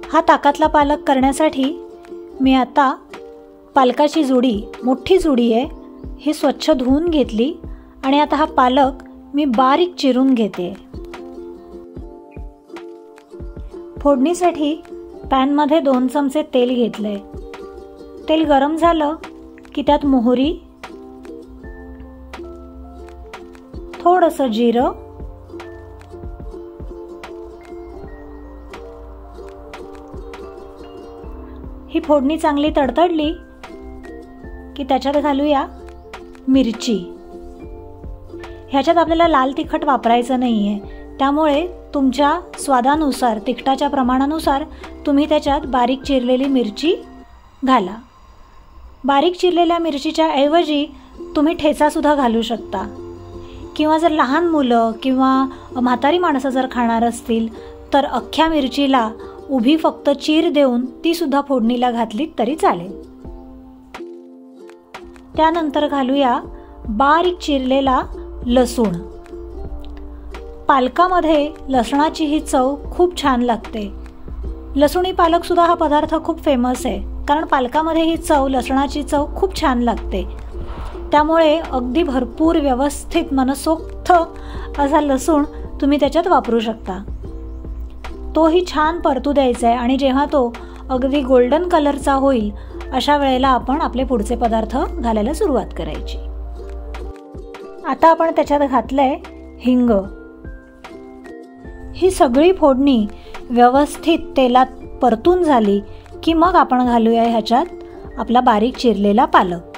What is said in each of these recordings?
हा ताकातला पालक करण्यासाठी मी आता पालकाची जुडी, मोठी जुडी आहे, ही स्वच्छ धुवून घेतली आणि आता हा पालक मी बारीक चिरून घेते. फोडणीसाठी पॅनमध्ये 2 चमचे तेल घेतले. तेल गरम झालं की त्यात मोहरी, थोडंसं जिरं, ही फोडणी चांगली तडतडली की त्याच्यात घालूया मिरची. ह्याच्यात आपल्याला लाल तिखट वापरायचं नाही आहे, त्यामुळे तुमच्या स्वादानुसार, तिखटाच्या प्रमाणानुसार तुम्ही त्याच्यात बारीक चिरलेली मिरची घाला. बारीक चिरलेल्या मिरचीच्या ऐवजी तुम्ही ठेचासुद्धा घालू शकता, किंवा जर लहान मुलं किंवा म्हातारी माणसं जर खाणार असतील तर अख्ख्या मिरचीला उभी फक्त चीर देऊन तीसुद्धा फोडणीला घातलीत तरी चालेल. त्यानंतर घालूया बारीक चिरलेला लसूण. पालकामध्ये लसणाची ही चव खूप छान लागते. लसूणी पालकसुद्धा हा पदार्थ खूप फेमस आहे, कारण पालकामध्ये ही चव, लसणाची चव खूप छान लागते. त्यामुळे अगदी भरपूर व्यवस्थित मनसोक्त असा लसूण तुम्ही त्याच्यात वापरू शकता. तोही छान परतू द्यायचा आहे आणि जेव्हा तो अगदी गोल्डन कलरचा होईल अशा वेळेला आपण आपले पुढचे पदार्थ घालायला सुरुवात करायची. आता आपण त्याच्यात घातलंय हिंग. ही सगळी फोडणी व्यवस्थित तेलात परतून झाली की मग आपण घालूया ह्याच्यात आपला बारीक चिरलेला पालक.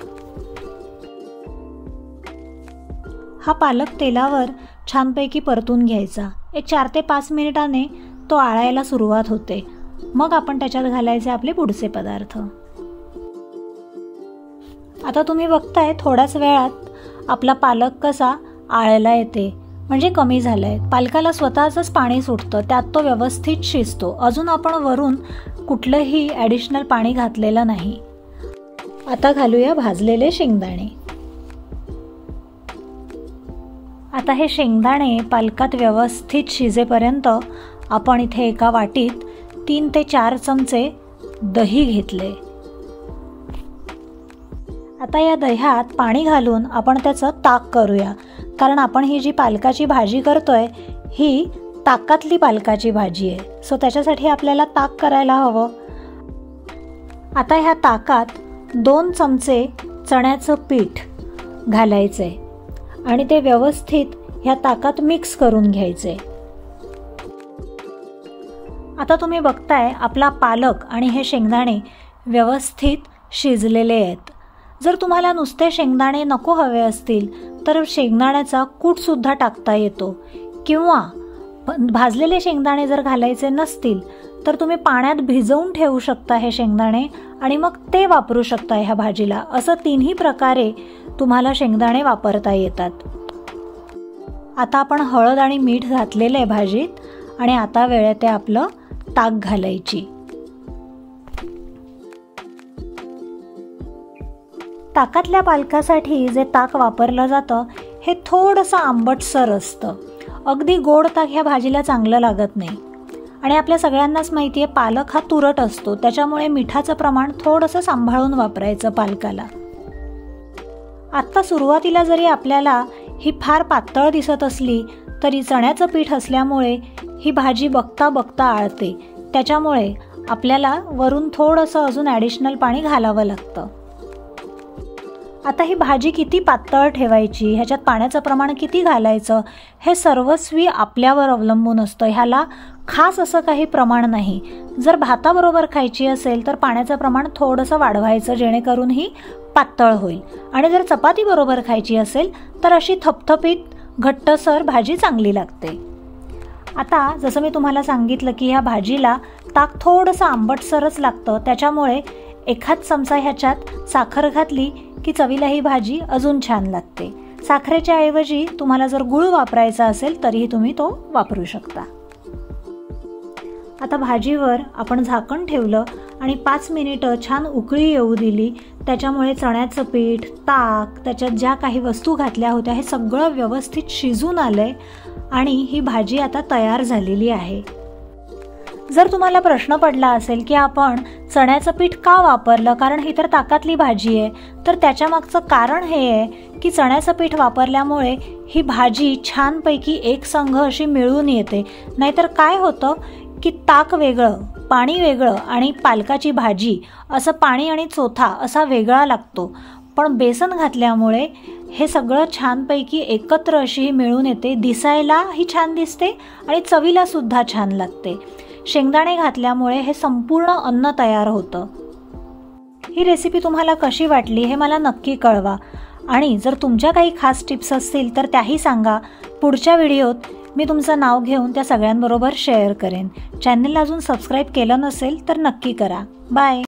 हा पालक तेलावर छानपैकी परतून घ्यायचा. एक 4 ते 5 मिनिटाने तो आळायला सुरुवात होते. मग आपण त्याच्यात घालायचे आपले पुढचे पदार्थ. आता तुम्ही बघताय थोड्याच वेळात आपला पालक कसा आळायला येते, म्हणजे कमी झालाय. पालकाला स्वतःचंच पाणी सुटतं, त्यात तो व्यवस्थित शिजतो. अजून आपण वरून कुठलंही ॲडिशनल पाणी घातलेलं नाही. आता घालूया भाजलेले शेंगदाणे. आता हे शेंगदाणे पालकात व्यवस्थित शिजेपर्यंत आपण इथे एका वाटीत 3 ते 4 चमचे दही घेतले. आता या दह्यात पाणी घालून आपण त्याचं ताक करूया, कारण आपण ही जी पालकाची भाजी करतोय ही ताकातली पालकाची भाजी आहे. सो त्याच्यासाठी आपल्याला ताक करायला हवं. आता ह्या ताकात 2 चमचे चण्याचं पीठ घालायचंय आणि ते व्यवस्थित ह्या ताकात मिक्स करून घ्यायचे. आता तुम्ही बघताय आपला पालक आणि हे शेंगदाणे व्यवस्थित शिजलेले आहेत. जर तुम्हाला नुसते शेंगदाणे नको हवे असतील तर शेंगदाण्याचा कूटसुद्धा टाकता येतो, किंवा भाजलेले शेंगदाणे जर घालायचे नसतील तर तुम्ही पाण्यात भिजवून ठेवू शकता हे शेंगदाणे आणि मग ते वापरू शकता ह्या भाजीला. असं 3ही प्रकारे तुम्हाला शेंगदाणे वापरता येतात. आता आपण हळद आणि मीठ घातलेलं आहे भाजीत आणि आता वेळ आहे ते आपलं ताक घालायची. ताकातल्या पालकासाठी जे ताक वापरलं जातं हे थोडंसं आंबटसर असतं. अगदी गोड ताक ह्या भाजीला चांगलं लागत नाही. आणि आपल्या सगळ्यांनाच माहिती आहे पालक हा तुरट असतो, त्याच्यामुळे मिठाचं प्रमाण थोडंसं सांभाळून वापरायचं पालकाला. आत्ता सुरुवातीला जरी आपल्याला ही फार पातळ दिसत असली तरी चण्याचं पीठ असल्यामुळे ही भाजी बघता बघता आळते. त्याच्यामुळे आपल्याला वरून थोडंसं अजून ॲडिशनल पाणी घालावं लागतं. आता ही भाजी किती पातळ ठेवायची, ह्याच्यात पाण्याचं प्रमाण किती घालायचं हे सर्वस्वी आपल्यावर अवलंबून असतं. ह्याला खास असं काही प्रमाण नाही. जर भाताबरोबर खायची असेल तर पाण्याचं प्रमाण थोडंसं वाढवायचं जेणेकरून ही पातळ होईल, आणि जर चपातीबरोबर खायची असेल तर अशी थपथपीत घट्टसर भाजी चांगली लागते. आता जसं मी तुम्हाला सांगितलं की ह्या भाजीला ताक थोडंसं आंबटसरच लागतं, त्याच्यामुळे एखाद चमचा ह्याच्यात साखर घातली की चवीला ही भाजी अजून छान लागते. साखरेच्या ऐवजी तुम्हाला जर गूळ वापरायचा असेल तरीही तुम्ही तो वापरू शकता. आता भाजीवर आपण झाकण ठेवलं आणि 5 मिनिटं छान उकळी येऊ दिली. त्याच्यामुळे चण्याचं पीठ, ताक, त्याच्यात ज्या काही वस्तू घातल्या होत्या हे सगळं व्यवस्थित शिजून आलंय आणि ही भाजी आता तयार झालेली आहे. जर तुम्हाला प्रश्न पडला असेल की आपण चण्याचं पीठ का वापरलं, कारण ही तर ताकातली भाजी आहे, तर त्याच्यामागचं कारण हे आहे की चण्याचं पीठ वापरल्यामुळे ही भाजी छानपैकी एकसंघ अशी मिळून येते. नाहीतर काय होतं की ताक वेगळं, पाणी वेगळं आणि पालकाची भाजी असं पाणी आणि चोथा असा वेगळा लागतो. पण बेसन घातल्यामुळे हे सगळं छानपैकी एकत्र अशी मिळून येते. दिसायलाही छान दिसते आणि चवीलासुद्धा छान लागते. शेंगदाणे घातल्यामुळे हे संपूर्ण अन्न तयार होतं. ही रेसिपी तुम्हाला कशी वाटली हे मला नक्की कळवा. आणि जर तुमच्या काही खास टिप्स असतील तर त्याही सांगा. पुढच्या व्हिडिओत मी तुमचं नाव घेऊन त्या सगळ्यांबरोबर शेअर करेन. चॅनलला अजून सबस्क्राईब केलं नसेल तर नक्की करा. बाय.